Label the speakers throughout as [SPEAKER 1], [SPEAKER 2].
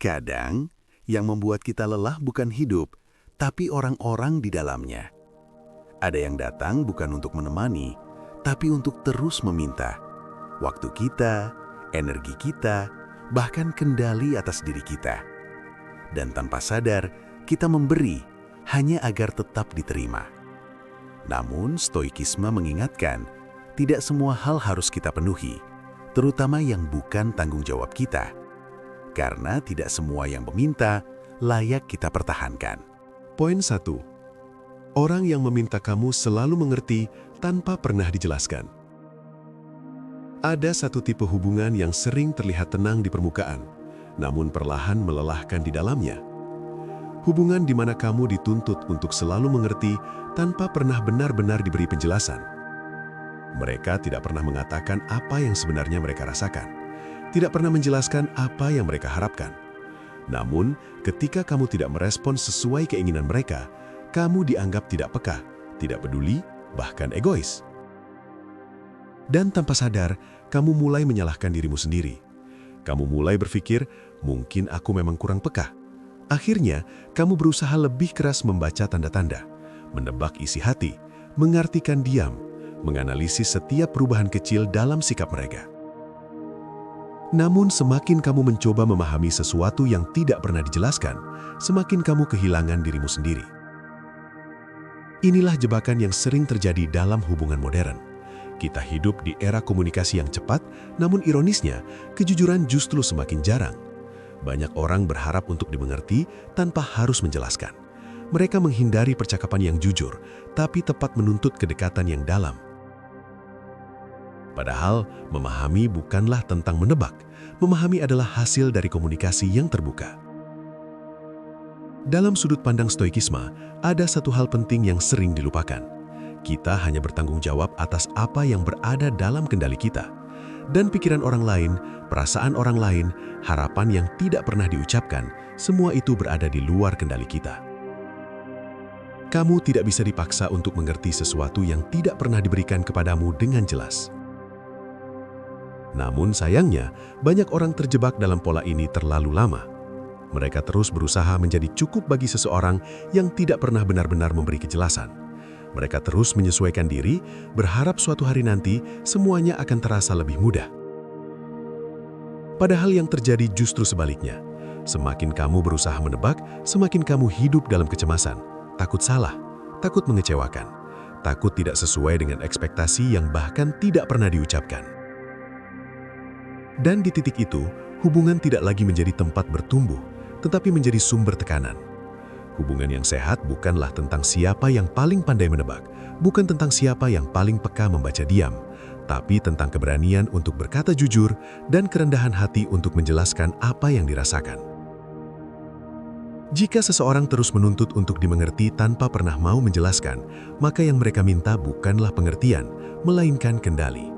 [SPEAKER 1] Kadang, yang membuat kita lelah bukan hidup, tapi orang-orang di dalamnya. Ada yang datang bukan untuk menemani, tapi untuk terus meminta. Waktu kita, energi kita, bahkan kendali atas diri kita. Dan tanpa sadar, kita memberi hanya agar tetap diterima. Namun, stoikisme mengingatkan, tidak semua hal harus kita penuhi, terutama yang bukan tanggung jawab kita. Karena tidak semua yang meminta layak kita pertahankan.
[SPEAKER 2] Poin 1. Orang yang meminta kamu selalu mengerti tanpa pernah dijelaskan. Ada satu tipe hubungan yang sering terlihat tenang di permukaan, namun perlahan melelahkan di dalamnya. Hubungan di mana kamu dituntut untuk selalu mengerti tanpa pernah benar-benar diberi penjelasan. Mereka tidak pernah mengatakan apa yang sebenarnya mereka rasakan, tidak pernah menjelaskan apa yang mereka harapkan. Namun, ketika kamu tidak merespons sesuai keinginan mereka, kamu dianggap tidak peka, tidak peduli, bahkan egois. Dan tanpa sadar, kamu mulai menyalahkan dirimu sendiri. Kamu mulai berpikir, mungkin aku memang kurang peka. Akhirnya, kamu berusaha lebih keras membaca tanda-tanda, menebak isi hati, mengartikan diam, menganalisis setiap perubahan kecil dalam sikap mereka. Namun semakin kamu mencoba memahami sesuatu yang tidak pernah dijelaskan, semakin kamu kehilangan dirimu sendiri. Inilah jebakan yang sering terjadi dalam hubungan modern. Kita hidup di era komunikasi yang cepat, namun ironisnya, kejujuran justru semakin jarang. Banyak orang berharap untuk dimengerti tanpa harus menjelaskan. Mereka menghindari percakapan yang jujur, tapi tepat menuntut kedekatan yang dalam. Padahal, memahami bukanlah tentang menebak. Memahami adalah hasil dari komunikasi yang terbuka. Dalam sudut pandang stoikisme, ada satu hal penting yang sering dilupakan. Kita hanya bertanggung jawab atas apa yang berada dalam kendali kita. Dan pikiran orang lain, perasaan orang lain, harapan yang tidak pernah diucapkan, semua itu berada di luar kendali kita. Kamu tidak bisa dipaksa untuk mengerti sesuatu yang tidak pernah diberikan kepadamu dengan jelas. Namun sayangnya, banyak orang terjebak dalam pola ini terlalu lama. Mereka terus berusaha menjadi cukup bagi seseorang yang tidak pernah benar-benar memberi kejelasan. Mereka terus menyesuaikan diri, berharap suatu hari nanti semuanya akan terasa lebih mudah. Padahal yang terjadi justru sebaliknya. Semakin kamu berusaha menebak, semakin kamu hidup dalam kecemasan, takut salah, takut mengecewakan, takut tidak sesuai dengan ekspektasi yang bahkan tidak pernah diucapkan. Dan di titik itu, hubungan tidak lagi menjadi tempat bertumbuh, tetapi menjadi sumber tekanan. Hubungan yang sehat bukanlah tentang siapa yang paling pandai menebak, bukan tentang siapa yang paling peka membaca diam, tapi tentang keberanian untuk berkata jujur dan kerendahan hati untuk menjelaskan apa yang dirasakan. Jika seseorang terus menuntut untuk dimengerti tanpa pernah mau menjelaskan, maka yang mereka minta bukanlah pengertian, melainkan kendali.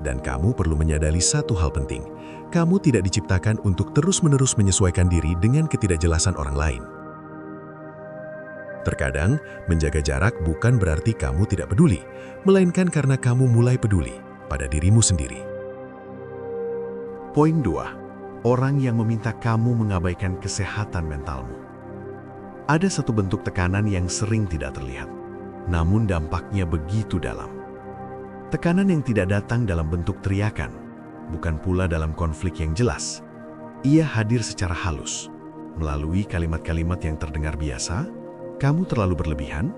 [SPEAKER 2] Dan kamu perlu menyadari satu hal penting. Kamu tidak diciptakan untuk terus-menerus menyesuaikan diri dengan ketidakjelasan orang lain. Terkadang, menjaga jarak bukan berarti kamu tidak peduli, melainkan karena kamu mulai peduli pada dirimu sendiri.
[SPEAKER 1] Poin 2. Orang yang meminta kamu mengabaikan kesehatan mentalmu. Ada satu bentuk tekanan yang sering tidak terlihat, namun dampaknya begitu dalam. Tekanan yang tidak datang dalam bentuk teriakan, bukan pula dalam konflik yang jelas. Ia hadir secara halus, melalui kalimat-kalimat yang terdengar biasa, kamu terlalu berlebihan,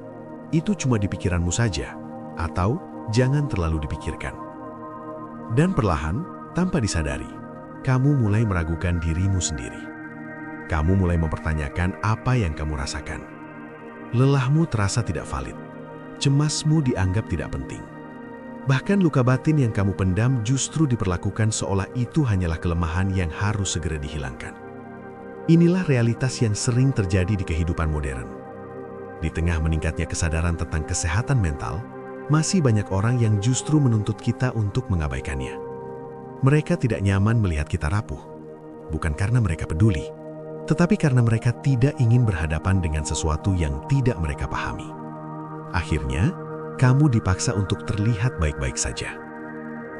[SPEAKER 1] itu cuma di pikiranmu saja, atau jangan terlalu dipikirkan. Dan perlahan, tanpa disadari, kamu mulai meragukan dirimu sendiri. Kamu mulai mempertanyakan apa yang kamu rasakan. Lelahmu terasa tidak valid, cemasmu dianggap tidak penting. Bahkan luka batin yang kamu pendam justru diperlakukan seolah itu hanyalah kelemahan yang harus segera dihilangkan. Inilah realitas yang sering terjadi di kehidupan modern. Di tengah meningkatnya kesadaran tentang kesehatan mental, masih banyak orang yang justru menuntut kita untuk mengabaikannya. Mereka tidak nyaman melihat kita rapuh, bukan karena mereka peduli, tetapi karena mereka tidak ingin berhadapan dengan sesuatu yang tidak mereka pahami. Akhirnya, kamu dipaksa untuk terlihat baik-baik saja.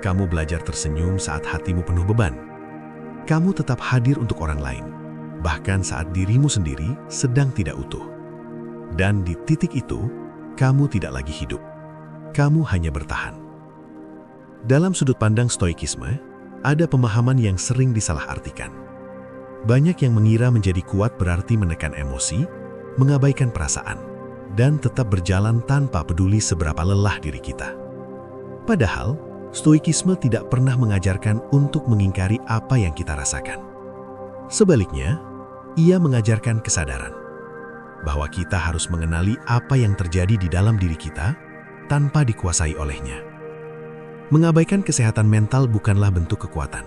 [SPEAKER 1] Kamu belajar tersenyum saat hatimu penuh beban. Kamu tetap hadir untuk orang lain, bahkan saat dirimu sendiri sedang tidak utuh. Dan di titik itu, kamu tidak lagi hidup. Kamu hanya bertahan. Dalam sudut pandang Stoikisme, ada pemahaman yang sering disalahartikan. Banyak yang mengira menjadi kuat berarti menekan emosi, mengabaikan perasaan, dan tetap berjalan tanpa peduli seberapa lelah diri kita. Padahal, Stoikisme tidak pernah mengajarkan untuk mengingkari apa yang kita rasakan. Sebaliknya, ia mengajarkan kesadaran bahwa kita harus mengenali apa yang terjadi di dalam diri kita tanpa dikuasai olehnya. Mengabaikan kesehatan mental bukanlah bentuk kekuatan.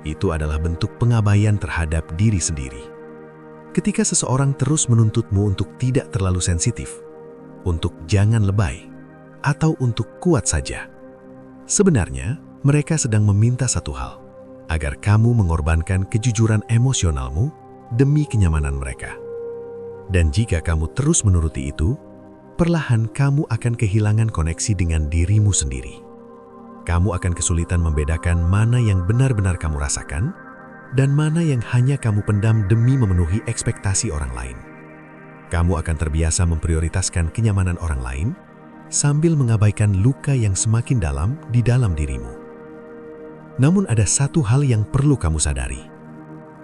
[SPEAKER 1] Itu adalah bentuk pengabaian terhadap diri sendiri. Ketika seseorang terus menuntutmu untuk tidak terlalu sensitif, untuk jangan lebay, atau untuk kuat saja, sebenarnya mereka sedang meminta satu hal, agar kamu mengorbankan kejujuran emosionalmu demi kenyamanan mereka. Dan jika kamu terus menuruti itu, perlahan kamu akan kehilangan koneksi dengan dirimu sendiri. Kamu akan kesulitan membedakan mana yang benar-benar kamu rasakan dan mana yang hanya kamu pendam demi memenuhi ekspektasi orang lain. Kamu akan terbiasa memprioritaskan kenyamanan orang lain sambil mengabaikan luka yang semakin dalam di dalam dirimu. Namun ada satu hal yang perlu kamu sadari.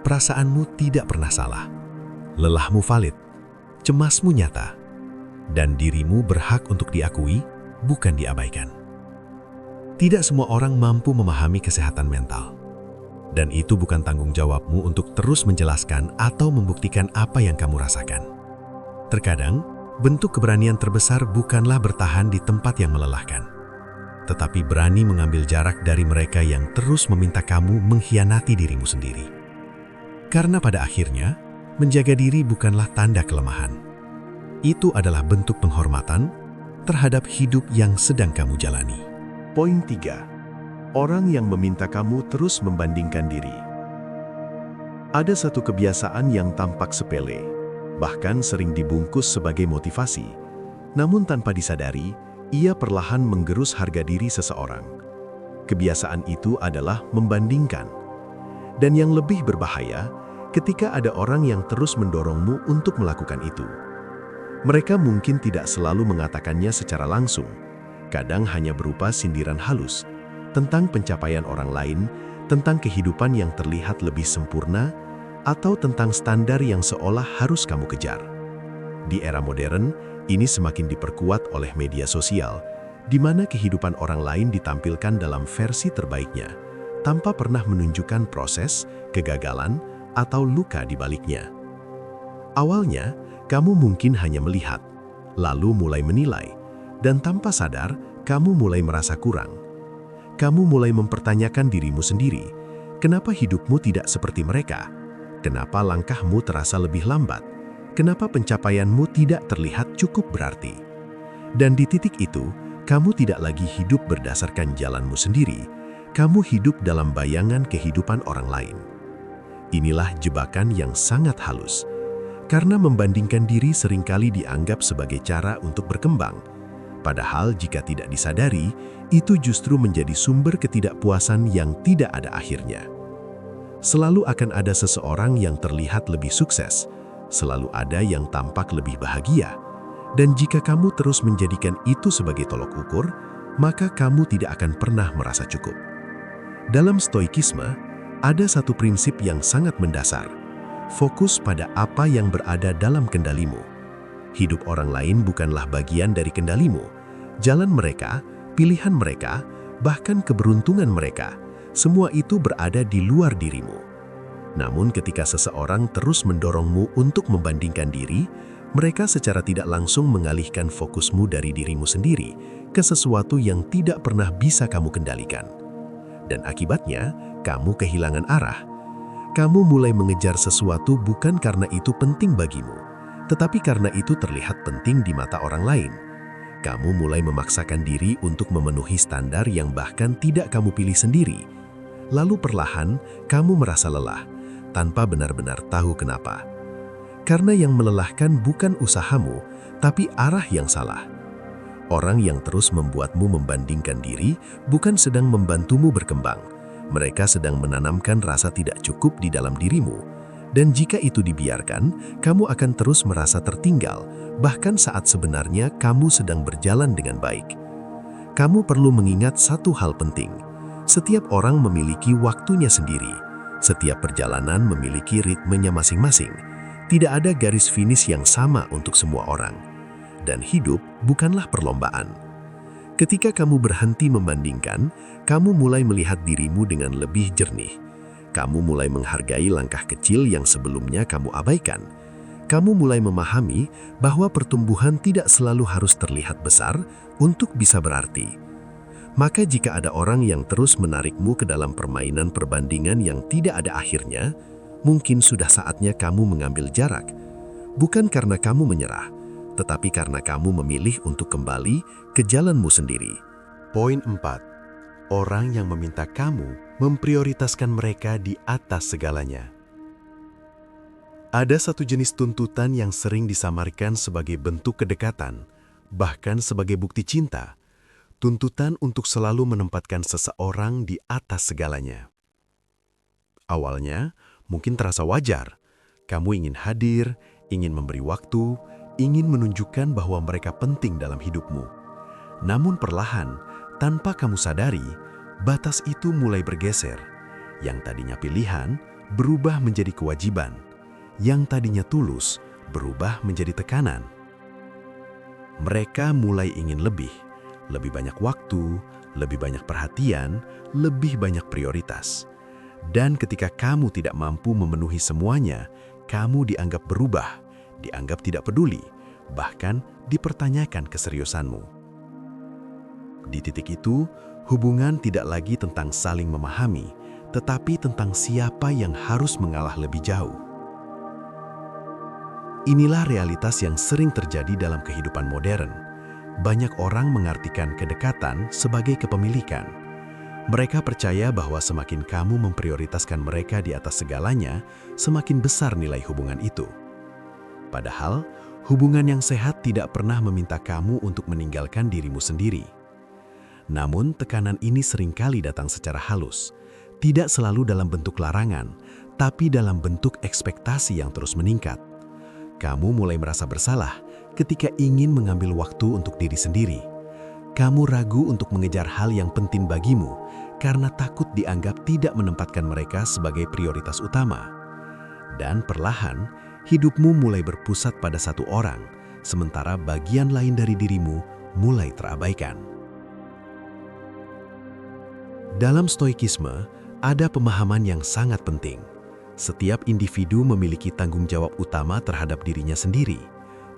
[SPEAKER 1] Perasaanmu tidak pernah salah. Lelahmu valid, cemasmu nyata, dan dirimu berhak untuk diakui, bukan diabaikan. Tidak semua orang mampu memahami kesehatan mental. Dan itu bukan tanggung jawabmu untuk terus menjelaskan atau membuktikan apa yang kamu rasakan. Terkadang, bentuk keberanian terbesar bukanlah bertahan di tempat yang melelahkan, tetapi berani mengambil jarak dari mereka yang terus meminta kamu mengkhianati dirimu sendiri. Karena pada akhirnya, menjaga diri bukanlah tanda kelemahan. Itu adalah bentuk penghormatan terhadap hidup yang sedang kamu jalani.
[SPEAKER 2] Poin 3. Orang yang meminta kamu terus membandingkan diri. Ada satu kebiasaan yang tampak sepele, bahkan sering dibungkus sebagai motivasi, namun tanpa disadari, ia perlahan menggerus harga diri seseorang. Kebiasaan itu adalah membandingkan. Dan yang lebih berbahaya, ketika ada orang yang terus mendorongmu untuk melakukan itu. Mereka mungkin tidak selalu mengatakannya secara langsung, kadang hanya berupa sindiran halus tentang pencapaian orang lain, tentang kehidupan yang terlihat lebih sempurna, atau tentang standar yang seolah harus kamu kejar. Di era modern, ini semakin diperkuat oleh media sosial, di mana kehidupan orang lain ditampilkan dalam versi terbaiknya, tanpa pernah menunjukkan proses, kegagalan, atau luka di baliknya. Awalnya, kamu mungkin hanya melihat, lalu mulai menilai, dan tanpa sadar, kamu mulai merasa kurang. Kamu mulai mempertanyakan dirimu sendiri, kenapa hidupmu tidak seperti mereka? Kenapa langkahmu terasa lebih lambat? Kenapa pencapaianmu tidak terlihat cukup berarti? Dan di titik itu, kamu tidak lagi hidup berdasarkan jalanmu sendiri, kamu hidup dalam bayangan kehidupan orang lain. Inilah jebakan yang sangat halus. Karena membandingkan diri seringkali dianggap sebagai cara untuk berkembang. Padahal jika tidak disadari, itu justru menjadi sumber ketidakpuasan yang tidak ada akhirnya. Selalu akan ada seseorang yang terlihat lebih sukses, selalu ada yang tampak lebih bahagia. Dan jika kamu terus menjadikan itu sebagai tolok ukur, maka kamu tidak akan pernah merasa cukup. Dalam Stoikisme, ada satu prinsip yang sangat mendasar. Fokus pada apa yang berada dalam kendalimu. Hidup orang lain bukanlah bagian dari kendalimu. Jalan mereka, pilihan mereka, bahkan keberuntungan mereka, semua itu berada di luar dirimu. Namun ketika seseorang terus mendorongmu untuk membandingkan diri, mereka secara tidak langsung mengalihkan fokusmu dari dirimu sendiri ke sesuatu yang tidak pernah bisa kamu kendalikan. Dan akibatnya, kamu kehilangan arah. Kamu mulai mengejar sesuatu bukan karena itu penting bagimu, tetapi karena itu terlihat penting di mata orang lain. Kamu mulai memaksakan diri untuk memenuhi standar yang bahkan tidak kamu pilih sendiri. Lalu perlahan, kamu merasa lelah, tanpa benar-benar tahu kenapa. Karena yang melelahkan bukan usahamu, tapi arah yang salah. Orang yang terus membuatmu membandingkan diri bukan sedang membantumu berkembang. Mereka sedang menanamkan rasa tidak cukup di dalam dirimu,
[SPEAKER 3] Dan jika itu dibiarkan, kamu akan terus merasa tertinggal, bahkan saat sebenarnya kamu sedang berjalan dengan baik. Kamu perlu mengingat satu hal penting. Setiap orang memiliki waktunya sendiri. Setiap perjalanan memiliki ritmenya masing-masing. Tidak ada garis finish yang sama untuk semua orang. Dan hidup bukanlah perlombaan. Ketika kamu berhenti membandingkan, kamu mulai melihat dirimu dengan lebih jernih. Kamu mulai menghargai langkah kecil yang sebelumnya kamu abaikan. Kamu mulai memahami bahwa pertumbuhan tidak selalu harus terlihat besar untuk bisa berarti. Maka jika ada orang yang terus menarikmu ke dalam permainan perbandingan yang tidak ada akhirnya, mungkin sudah saatnya kamu mengambil jarak. Bukan karena kamu menyerah, tetapi karena kamu memilih untuk kembali ke jalanmu sendiri.
[SPEAKER 2] Poin 4. Orang yang meminta kamu memprioritaskan mereka di atas segalanya. Ada satu jenis tuntutan yang sering disamarkan sebagai bentuk kedekatan, bahkan sebagai bukti cinta. Tuntutan untuk selalu menempatkan seseorang di atas segalanya. Awalnya, mungkin terasa wajar. Kamu ingin hadir, ingin memberi waktu, ingin menunjukkan bahwa mereka penting dalam hidupmu. Namun perlahan, tanpa kamu sadari, batas itu mulai bergeser. Yang tadinya pilihan, berubah menjadi kewajiban. Yang tadinya tulus, berubah menjadi tekanan. Mereka mulai ingin lebih banyak waktu, lebih banyak perhatian, lebih banyak prioritas. Dan ketika kamu tidak mampu memenuhi semuanya, kamu dianggap berubah, dianggap tidak peduli, bahkan dipertanyakan keseriusanmu. Di titik itu, hubungan tidak lagi tentang saling memahami, tetapi tentang siapa yang harus mengalah lebih jauh. Inilah realitas yang sering terjadi dalam kehidupan modern. Banyak orang mengartikan kedekatan sebagai kepemilikan. Mereka percaya bahwa semakin kamu memprioritaskan mereka di atas segalanya, semakin besar nilai hubungan itu. Padahal, hubungan yang sehat tidak pernah meminta kamu untuk meninggalkan dirimu sendiri. Namun, tekanan ini seringkali datang secara halus, tidak selalu dalam bentuk larangan, tapi dalam bentuk ekspektasi yang terus meningkat. Kamu mulai merasa bersalah ketika ingin mengambil waktu untuk diri sendiri. Kamu ragu untuk mengejar hal yang penting bagimu karena takut dianggap tidak menempatkan mereka sebagai prioritas utama. Dan perlahan, hidupmu mulai berpusat pada satu orang, sementara bagian lain dari dirimu mulai terabaikan. Dalam stoikisme, ada pemahaman yang sangat penting. Setiap individu memiliki tanggung jawab utama terhadap dirinya sendiri,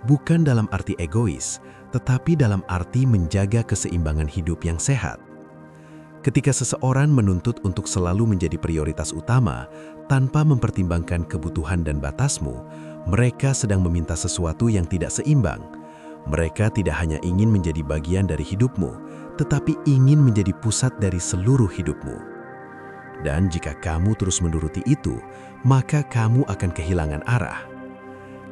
[SPEAKER 2] bukan dalam arti egois, tetapi dalam arti menjaga keseimbangan hidup yang sehat. Ketika seseorang menuntut untuk selalu menjadi prioritas utama, tanpa mempertimbangkan kebutuhan dan batasmu, mereka sedang meminta sesuatu yang tidak seimbang. Mereka tidak hanya ingin menjadi bagian dari hidupmu, tetapi ingin menjadi pusat dari seluruh hidupmu. Dan jika kamu terus menuruti itu, maka kamu akan kehilangan arah.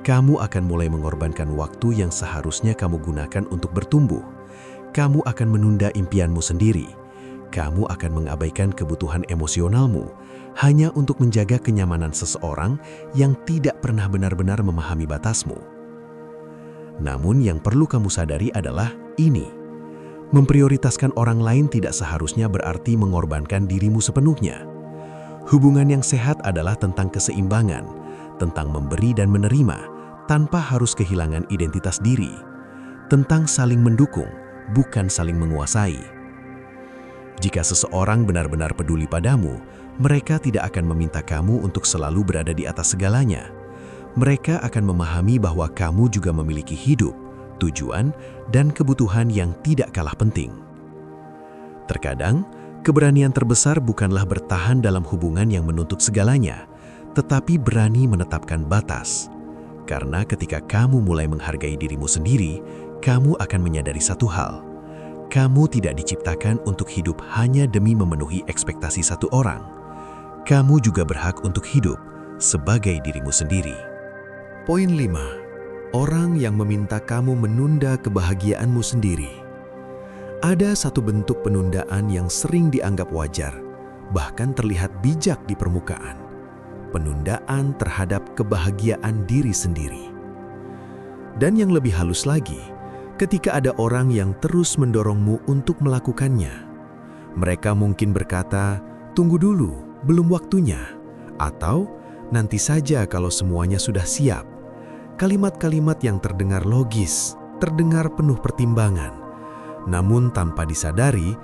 [SPEAKER 2] Kamu akan mulai mengorbankan waktu yang seharusnya kamu gunakan untuk bertumbuh. Kamu akan menunda impianmu sendiri. Kamu akan mengabaikan kebutuhan emosionalmu hanya untuk menjaga kenyamanan seseorang yang tidak pernah benar-benar memahami batasmu. Namun yang perlu kamu sadari adalah ini. Memprioritaskan orang lain tidak seharusnya berarti mengorbankan dirimu sepenuhnya. Hubungan yang sehat adalah tentang keseimbangan, tentang memberi dan menerima, tanpa harus kehilangan identitas diri. Tentang saling mendukung, bukan saling menguasai. Jika seseorang benar-benar peduli padamu, mereka tidak akan meminta kamu untuk selalu berada di atas segalanya. Mereka akan memahami bahwa kamu juga memiliki hidup, tujuan, dan kebutuhan yang tidak kalah penting. Terkadang, keberanian terbesar bukanlah bertahan dalam hubungan yang menuntut segalanya, tetapi berani menetapkan batas. Karena ketika kamu mulai menghargai dirimu sendiri, kamu akan menyadari satu hal. Kamu tidak diciptakan untuk hidup hanya demi memenuhi ekspektasi satu orang. Kamu juga berhak untuk hidup sebagai dirimu sendiri.
[SPEAKER 1] Poin 5. Orang yang meminta kamu menunda kebahagiaanmu sendiri. Ada satu bentuk penundaan yang sering dianggap wajar, bahkan terlihat bijak di permukaan.
[SPEAKER 3] penundaan terhadap kebahagiaan diri sendiri. Dan yang lebih halus lagi, ketika ada orang yang terus mendorongmu untuk melakukannya. Mereka mungkin berkata, "Tunggu dulu, belum waktunya," atau "Nanti saja kalau semuanya sudah siap." Kalimat-kalimat yang terdengar logis, terdengar penuh pertimbangan. Namun tanpa disadari,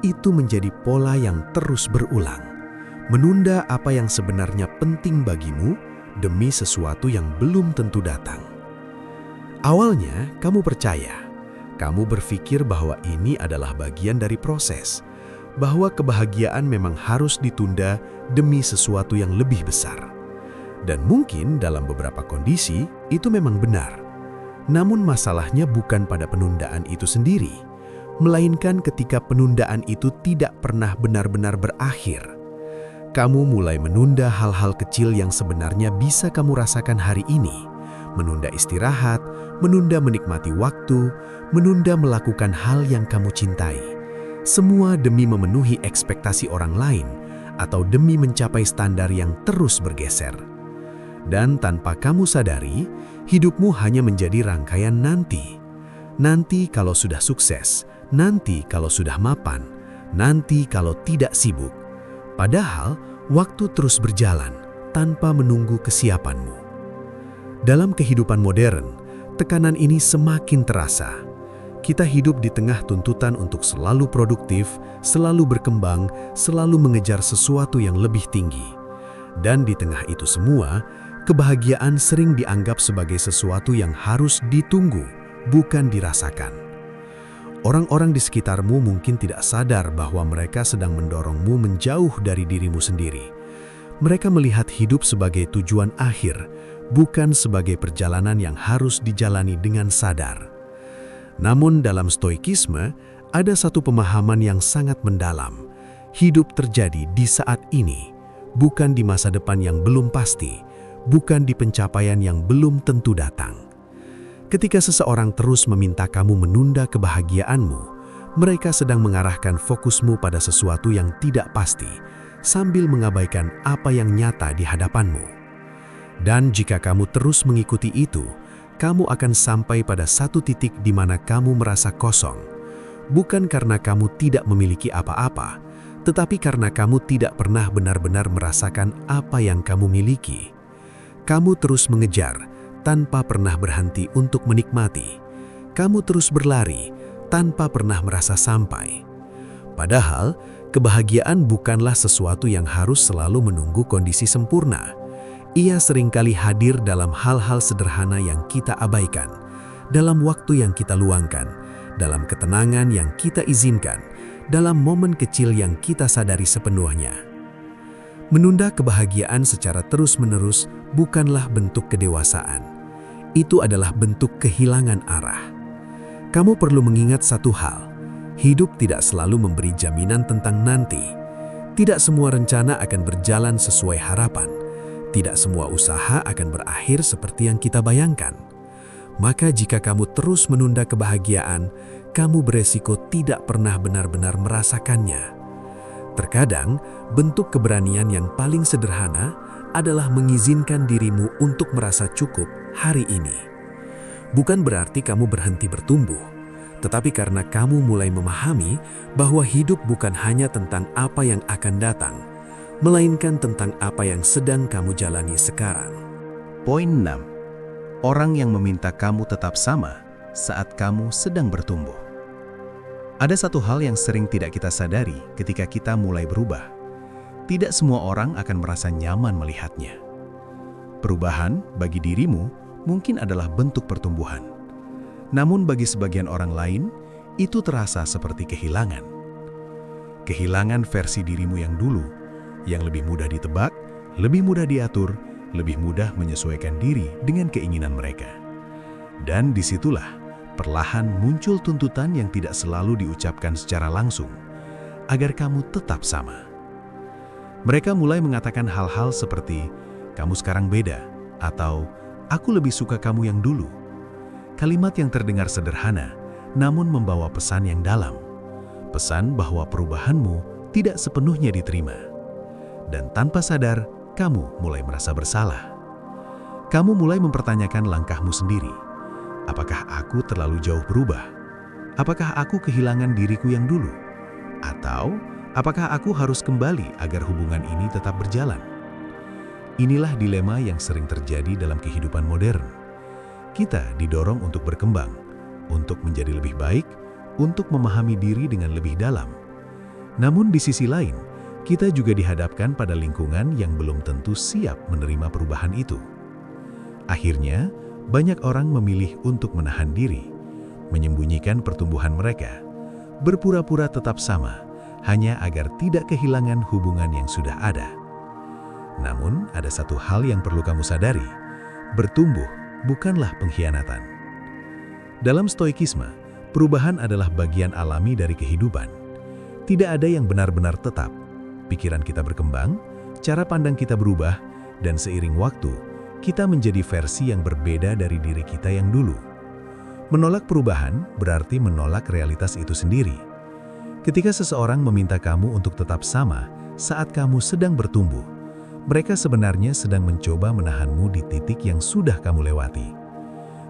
[SPEAKER 3] itu menjadi pola yang terus berulang. Menunda apa yang sebenarnya penting bagimu demi sesuatu yang belum tentu datang. Awalnya, kamu percaya, kamu berpikir bahwa ini adalah bagian dari proses, bahwa kebahagiaan memang harus ditunda demi sesuatu yang lebih besar. Dan mungkin dalam beberapa kondisi, itu memang benar. Namun masalahnya bukan pada penundaan itu sendiri, melainkan ketika penundaan itu tidak pernah benar-benar berakhir. Kamu mulai menunda hal-hal kecil yang sebenarnya bisa kamu rasakan hari ini, menunda istirahat, menunda menikmati waktu, menunda melakukan hal yang kamu cintai. Semua demi memenuhi ekspektasi orang lain atau demi mencapai standar yang terus bergeser. Dan tanpa kamu sadari, hidupmu hanya menjadi rangkaian nanti. Nanti kalau sudah sukses, nanti kalau sudah mapan, nanti kalau tidak sibuk. Padahal, waktu terus berjalan tanpa menunggu kesiapanmu. Dalam kehidupan modern, tekanan ini semakin terasa. Kita hidup di tengah tuntutan untuk selalu produktif, selalu berkembang, selalu mengejar sesuatu yang lebih tinggi. Dan di tengah itu semua, kebahagiaan sering dianggap sebagai sesuatu yang harus ditunggu, bukan dirasakan. Orang-orang di sekitarmu mungkin tidak sadar bahwa mereka sedang mendorongmu menjauh dari dirimu sendiri. Mereka melihat hidup sebagai tujuan akhir, bukan sebagai perjalanan yang harus dijalani dengan sadar. Namun dalam stoikisme, ada satu pemahaman yang sangat mendalam. Hidup terjadi di saat ini, bukan di masa depan yang belum pasti, bukan di pencapaian yang belum tentu datang. Ketika seseorang terus meminta kamu menunda kebahagiaanmu, mereka sedang mengarahkan fokusmu pada sesuatu yang tidak pasti, sambil mengabaikan apa yang nyata di hadapanmu. Dan jika kamu terus mengikuti itu, kamu akan sampai pada satu titik di mana kamu merasa kosong. Bukan karena kamu tidak memiliki apa-apa, tetapi karena kamu tidak pernah benar-benar merasakan apa yang kamu miliki. Kamu terus mengejar, tanpa pernah berhenti untuk menikmati. Kamu terus berlari, tanpa pernah merasa sampai. Padahal, kebahagiaan bukanlah sesuatu yang harus selalu menunggu kondisi sempurna. Ia seringkali hadir dalam hal-hal sederhana yang kita abaikan, dalam waktu yang kita luangkan, dalam ketenangan yang kita izinkan, dalam momen kecil yang kita sadari sepenuhnya. Menunda kebahagiaan secara terus-menerus bukanlah bentuk kedewasaan. Itu adalah bentuk kehilangan arah. Kamu perlu mengingat satu hal, hidup tidak selalu memberi jaminan tentang nanti. Tidak semua rencana akan berjalan sesuai harapan. Tidak semua usaha akan berakhir seperti yang kita bayangkan. Maka jika kamu terus menunda kebahagiaan, kamu beresiko tidak pernah benar-benar merasakannya. Terkadang, bentuk keberanian yang paling sederhana adalah mengizinkan dirimu untuk merasa cukup hari ini. Bukan berarti kamu berhenti bertumbuh, tetapi karena kamu mulai memahami bahwa hidup bukan hanya tentang apa yang akan datang, melainkan tentang apa yang sedang kamu jalani sekarang.
[SPEAKER 4] Poin 6. Orang yang meminta kamu tetap sama saat kamu sedang bertumbuh. Ada satu hal yang sering tidak kita sadari ketika kita mulai berubah. Tidak semua orang akan merasa nyaman melihatnya. Perubahan bagi dirimu mungkin adalah bentuk pertumbuhan. Namun bagi sebagian orang lain, itu terasa seperti kehilangan. Kehilangan versi dirimu yang dulu, yang lebih mudah ditebak, lebih mudah diatur, lebih mudah menyesuaikan diri dengan keinginan mereka. Dan disitulah perlahan muncul tuntutan yang tidak selalu diucapkan secara langsung, agar kamu tetap sama. Mereka mulai mengatakan hal-hal seperti, "Kamu sekarang beda," atau "Aku lebih suka kamu yang dulu." Kalimat yang terdengar sederhana, namun membawa pesan yang dalam. Pesan bahwa perubahanmu tidak sepenuhnya diterima. Dan tanpa sadar, kamu mulai merasa bersalah. Kamu mulai mempertanyakan langkahmu sendiri. Apakah aku terlalu jauh berubah? Apakah aku kehilangan diriku yang dulu? Atau apakah aku harus kembali agar hubungan ini tetap berjalan? Inilah dilema yang sering terjadi dalam kehidupan modern. Kita didorong untuk berkembang, untuk menjadi lebih baik, untuk memahami diri dengan lebih dalam. Namun di sisi lain, kita juga dihadapkan pada lingkungan yang belum tentu siap menerima perubahan itu. Akhirnya, banyak orang memilih untuk menahan diri, menyembunyikan pertumbuhan mereka, berpura-pura tetap sama, hanya agar tidak kehilangan hubungan yang sudah ada. Namun, ada satu hal yang perlu kamu sadari, bertumbuh bukanlah pengkhianatan. Dalam stoikisme, perubahan adalah bagian alami dari kehidupan. Tidak ada yang benar-benar tetap. Pikiran kita berkembang, cara pandang kita berubah, dan seiring waktu, kita menjadi versi yang berbeda dari diri kita yang dulu. Menolak perubahan berarti menolak realitas itu sendiri. Ketika seseorang meminta kamu untuk tetap sama saat kamu sedang bertumbuh, mereka sebenarnya sedang mencoba menahanmu di titik yang sudah kamu lewati.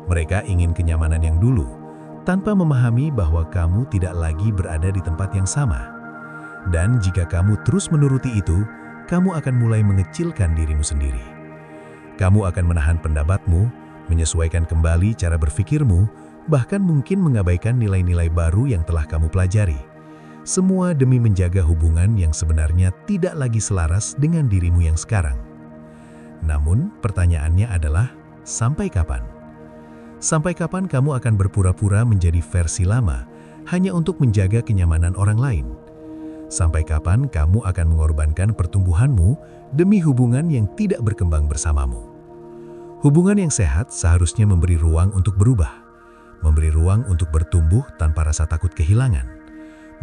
[SPEAKER 4] Mereka ingin kenyamanan yang dulu, tanpa memahami bahwa kamu tidak lagi berada di tempat yang sama. Dan jika kamu terus menuruti itu, kamu akan mulai mengecilkan dirimu sendiri. Kamu akan menahan pendapatmu, menyesuaikan kembali cara berpikirmu, bahkan mungkin mengabaikan nilai-nilai baru yang telah kamu pelajari. Semua demi menjaga hubungan yang sebenarnya tidak lagi selaras dengan dirimu yang sekarang. Namun, pertanyaannya adalah, sampai kapan? Sampai kapan kamu akan berpura-pura menjadi versi lama hanya untuk menjaga kenyamanan orang lain? Sampai kapan kamu akan mengorbankan pertumbuhanmu demi hubungan yang tidak berkembang bersamamu? Hubungan yang sehat seharusnya memberi ruang untuk berubah, memberi ruang untuk bertumbuh tanpa rasa takut kehilangan.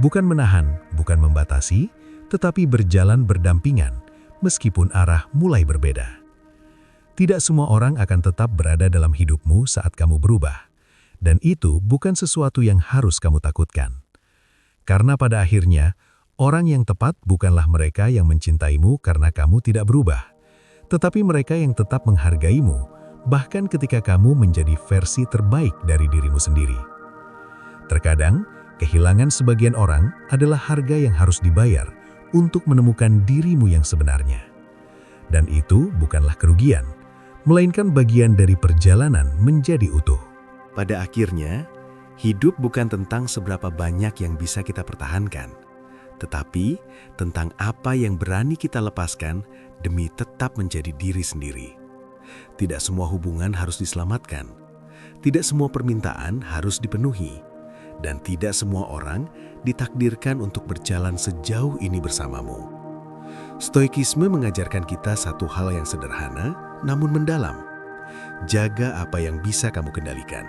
[SPEAKER 4] Bukan menahan, bukan membatasi, tetapi berjalan berdampingan, meskipun arah mulai berbeda. Tidak semua orang akan tetap berada dalam hidupmu saat kamu berubah, dan itu bukan sesuatu yang harus kamu takutkan. Karena pada akhirnya, orang yang tepat bukanlah mereka yang mencintaimu karena kamu tidak berubah, tetapi mereka yang tetap menghargaimu, bahkan ketika kamu menjadi versi terbaik dari dirimu sendiri. Terkadang, kehilangan sebagian orang adalah harga yang harus dibayar untuk menemukan dirimu yang sebenarnya. Dan itu bukanlah kerugian, melainkan bagian dari perjalanan menjadi utuh.
[SPEAKER 5] Pada akhirnya, hidup bukan tentang seberapa banyak yang bisa kita pertahankan, tetapi tentang apa yang berani kita lepaskan demi tetap menjadi diri sendiri. Tidak semua hubungan harus diselamatkan, tidak semua permintaan harus dipenuhi, dan tidak semua orang ditakdirkan untuk berjalan sejauh ini bersamamu. Stoikisme mengajarkan kita satu hal yang sederhana namun mendalam. Jaga apa yang bisa kamu kendalikan,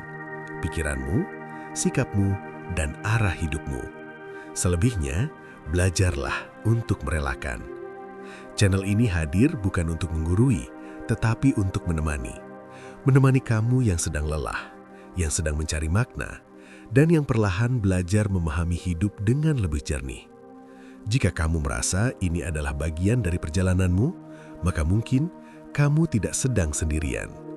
[SPEAKER 5] pikiranmu, sikapmu, dan arah hidupmu. Selebihnya, belajarlah untuk merelakan. Channel ini hadir bukan untuk menggurui, tetapi untuk menemani. Menemani kamu yang sedang lelah, yang sedang mencari makna, dan yang perlahan belajar memahami hidup dengan lebih jernih. Jika kamu merasa ini adalah bagian dari perjalananmu, maka mungkin kamu tidak sedang sendirian.